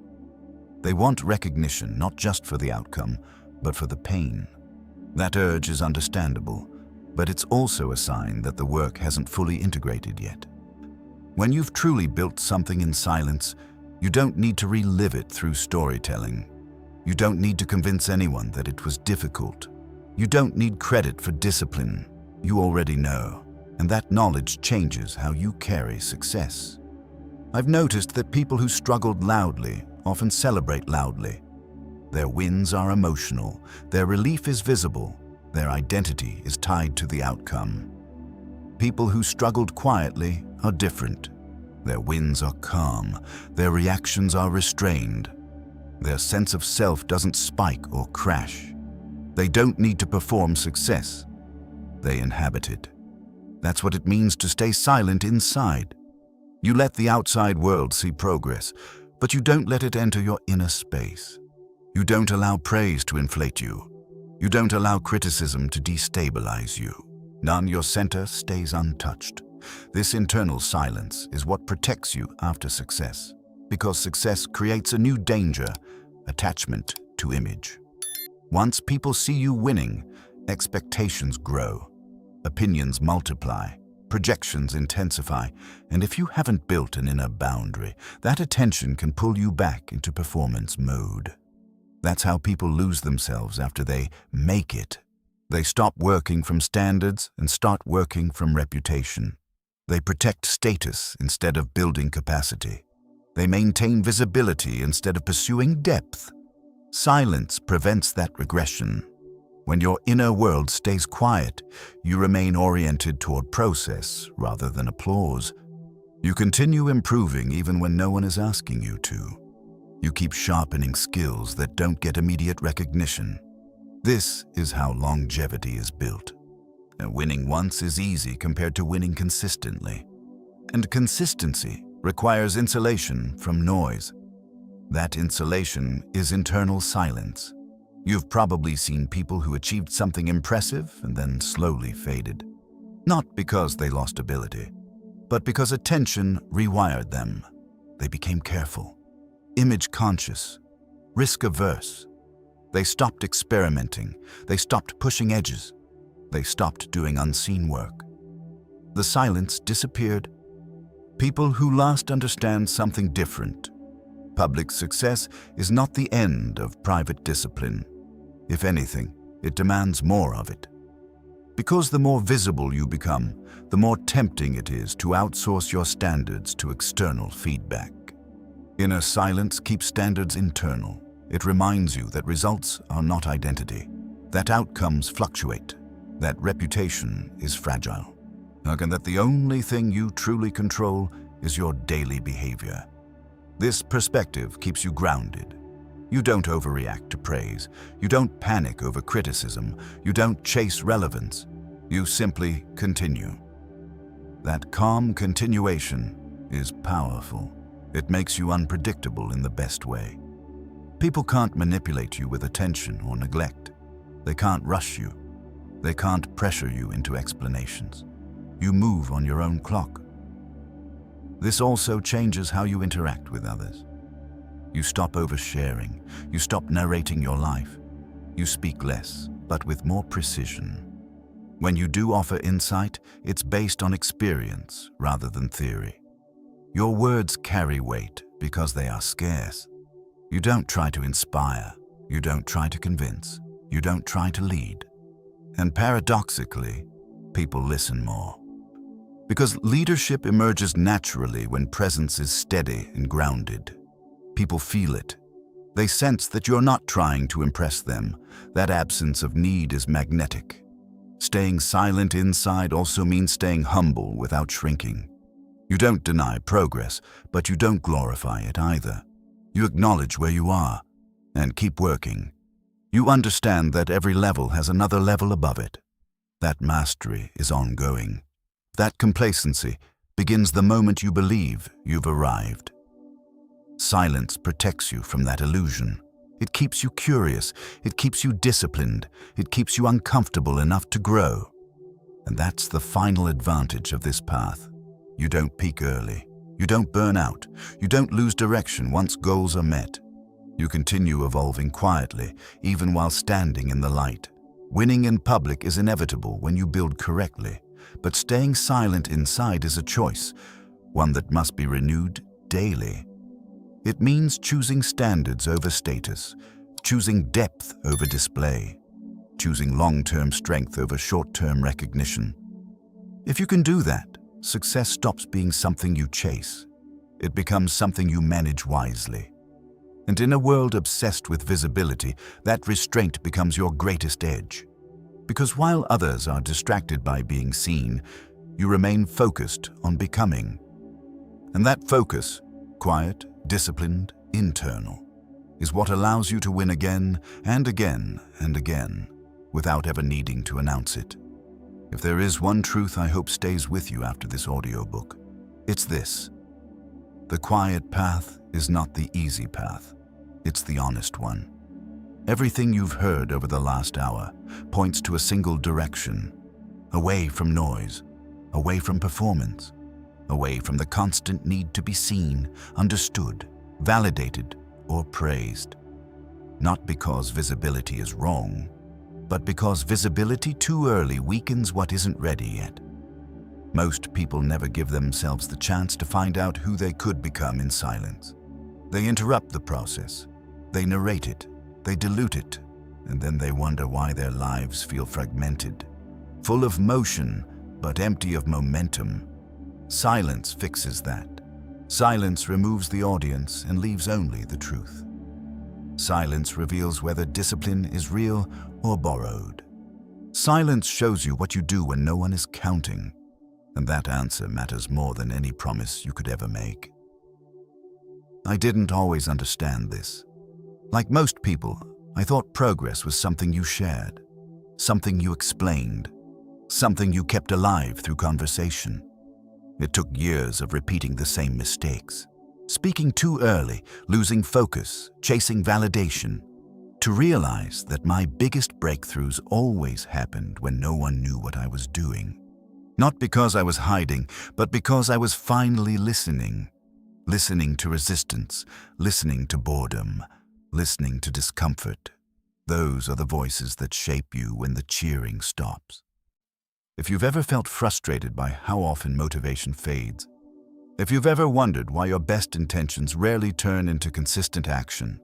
They want recognition not just for the outcome, but for the pain. That urge is understandable, but it's also a sign that the work hasn't fully integrated yet. When you've truly built something in silence, you don't need to relive it through storytelling. You don't need to convince anyone that it was difficult. You don't need credit for discipline. You already know, and that knowledge changes how you carry success. I've noticed that people who struggled loudly often celebrate loudly. Their wins are emotional, their relief is visible, their identity is tied to the outcome. People who struggled quietly are different. Their wins are calm, their reactions are restrained. Their sense of self doesn't spike or crash. They don't need to perform success. They inhabit it. That's what it means to stay silent inside. You let the outside world see progress, but you don't let it enter your inner space. You don't allow praise to inflate you. You don't allow criticism to destabilize you. None, your center stays untouched. This internal silence is what protects you after success, because success creates a new danger, attachment to image. Once people see you winning, expectations grow, opinions multiply, projections intensify, and if you haven't built an inner boundary, that attention can pull you back into performance mode. That's how people lose themselves after they make it. They stop working from standards and start working from reputation. They protect status instead of building capacity. They maintain visibility instead of pursuing depth. Silence prevents that regression. When your inner world stays quiet, you remain oriented toward process rather than applause. You continue improving even when no one is asking you to. You keep sharpening skills that don't get immediate recognition. This is how longevity is built. Winning once is easy compared to winning consistently. And consistency requires insulation from noise. That insulation is internal silence. You've probably seen people who achieved something impressive and then slowly faded. Not because they lost ability, but because attention rewired them. They became careful, image-conscious, risk-averse. They stopped experimenting. They stopped pushing edges. They stopped doing unseen work. The silence disappeared. People who last understand something different. Public success is not the end of private discipline. If anything, it demands more of it. Because the more visible you become, the more tempting it is to outsource your standards to external feedback. Inner silence keeps standards internal. It reminds you that results are not identity, that outcomes fluctuate, that reputation is fragile, and that the only thing you truly control is your daily behavior. This perspective keeps you grounded. You don't overreact to praise. You don't panic over criticism. You don't chase relevance. You simply continue. That calm continuation is powerful. It makes you unpredictable in the best way. People can't manipulate you with attention or neglect. They can't rush you. They can't pressure you into explanations. You move on your own clock. This also changes how you interact with others. You stop oversharing. You stop narrating your life. You speak less, but with more precision. When you do offer insight, it's based on experience rather than theory. Your words carry weight because they are scarce. You don't try to inspire. You don't try to convince. You don't try to lead. And paradoxically, people listen more. Because leadership emerges naturally when presence is steady and grounded. People feel it. They sense that you're not trying to impress them. That absence of need is magnetic. Staying silent inside also means staying humble without shrinking. You don't deny progress, but you don't glorify it either. You acknowledge where you are and keep working. You understand that every level has another level above it. That mastery is ongoing. That complacency begins the moment you believe you've arrived. Silence protects you from that illusion. It keeps you curious. It keeps you disciplined. It keeps you uncomfortable enough to grow. And that's the final advantage of this path. You don't peak early. You don't burn out. You don't lose direction once goals are met. You continue evolving quietly, even while standing in the light. Winning in public is inevitable when you build correctly, but staying silent inside is a choice, one that must be renewed daily. It means choosing standards over status, choosing depth over display, choosing long-term strength over short-term recognition. If you can do that, success stops being something you chase. It becomes something you manage wisely. And in a world obsessed with visibility, that restraint becomes your greatest edge. Because while others are distracted by being seen, you remain focused on becoming. And that focus, quiet, disciplined, internal, is what allows you to win again and again and again, without ever needing to announce it. If there is one truth I hope stays with you after this audiobook, it's this. The quiet path is not the easy path. It's the honest one. Everything you've heard over the last hour points to a single direction, away from noise, away from performance, away from the constant need to be seen, understood, validated, or praised. Not because visibility is wrong, but because visibility too early weakens what isn't ready yet. Most people never give themselves the chance to find out who they could become in silence. They interrupt the process, they narrate it, they dilute it, and then they wonder why their lives feel fragmented, full of motion, but empty of momentum. Silence fixes that. Silence removes the audience and leaves only the truth. Silence reveals whether discipline is real or borrowed. Silence shows you what you do when no one is counting, and that answer matters more than any promise you could ever make. I didn't always understand this. Like most people, I thought progress was something you shared, something you explained, something you kept alive through conversation. It took years of repeating the same mistakes, speaking too early, losing focus, chasing validation, to realize that my biggest breakthroughs always happened when no one knew what I was doing. Not because I was hiding, but because I was finally listening. Listening to resistance, listening to boredom, listening to discomfort. Those are the voices that shape you when the cheering stops. If you've ever felt frustrated by how often motivation fades, if you've ever wondered why your best intentions rarely turn into consistent action,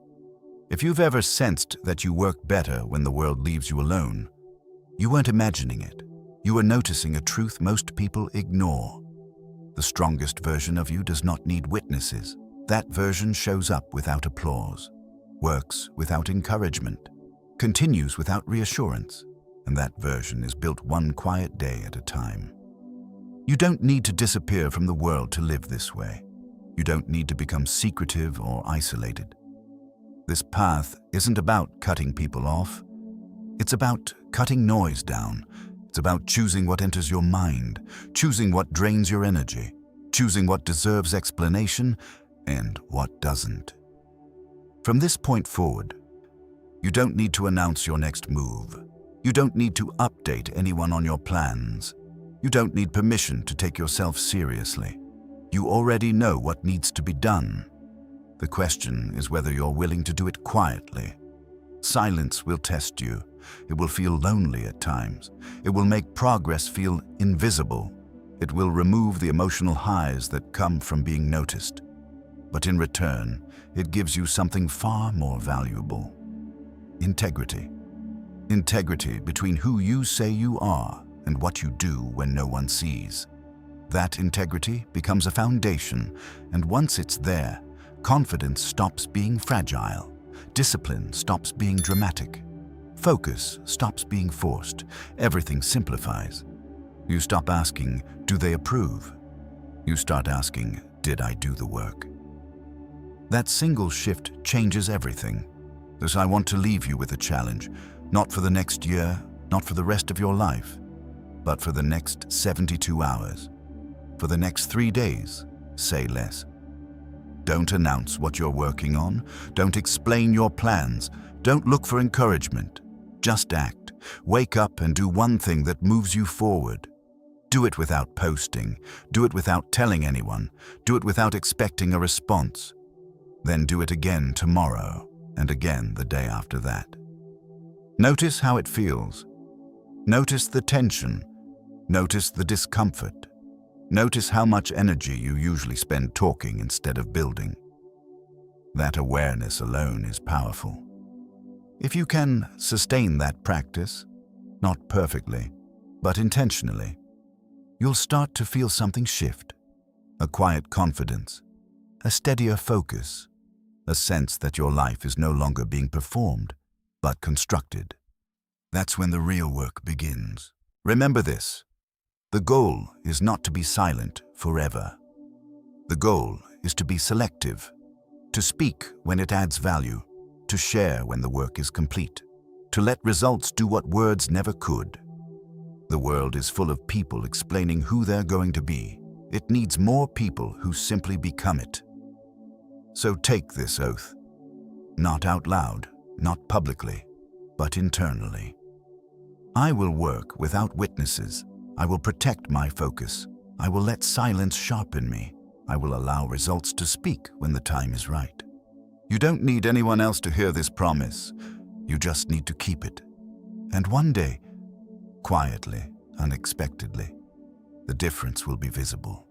if you've ever sensed that you work better when the world leaves you alone, you weren't imagining it. You were noticing a truth most people ignore. The strongest version of you does not need witnesses. That version shows up without applause, works without encouragement, continues without reassurance, and that version is built one quiet day at a time. You don't need to disappear from the world to live this way. You don't need to become secretive or isolated. This path isn't about cutting people off. It's about cutting noise down. It's about choosing what enters your mind, choosing what drains your energy, choosing what deserves explanation and what doesn't. From this point forward, you don't need to announce your next move. You don't need to update anyone on your plans. You don't need permission to take yourself seriously. You already know what needs to be done. The question is whether you're willing to do it quietly. Silence will test you. It will feel lonely at times. It will make progress feel invisible. It will remove the emotional highs that come from being noticed. But in return, it gives you something far more valuable. Integrity. Integrity between who you say you are and what you do when no one sees. That integrity becomes a foundation, and once it's there, confidence stops being fragile. Discipline stops being dramatic. Focus stops being forced. Everything simplifies. You stop asking, do they approve? You start asking, did I do the work? That single shift changes everything. Thus, I want to leave you with a challenge, not for the next year, not for the rest of your life, but for the next 72 hours. For the next 3 days, say less. Don't announce what you're working on. Don't explain your plans. Don't look for encouragement. Just act. Wake up and do one thing that moves you forward. Do it without posting. Do it without telling anyone. Do it without expecting a response. Then do it again tomorrow, and again the day after that. Notice how it feels. Notice the tension. Notice the discomfort. Notice how much energy you usually spend talking instead of building. That awareness alone is powerful. If you can sustain that practice, not perfectly, but intentionally, you'll start to feel something shift, a quiet confidence, a steadier focus, a sense that your life is no longer being performed, but constructed. That's when the real work begins. Remember this. The goal is not to be silent forever. The goal is to be selective, to speak when it adds value, to share when the work is complete, to let results do what words never could. The world is full of people explaining who they're going to be. It needs more people who simply become it. So take this oath, not out loud, not publicly, but internally. I will work without witnesses. I will protect my focus. I will let silence sharpen me. I will allow results to speak when the time is right. You don't need anyone else to hear this promise. You just need to keep it. And one day, quietly, unexpectedly, the difference will be visible.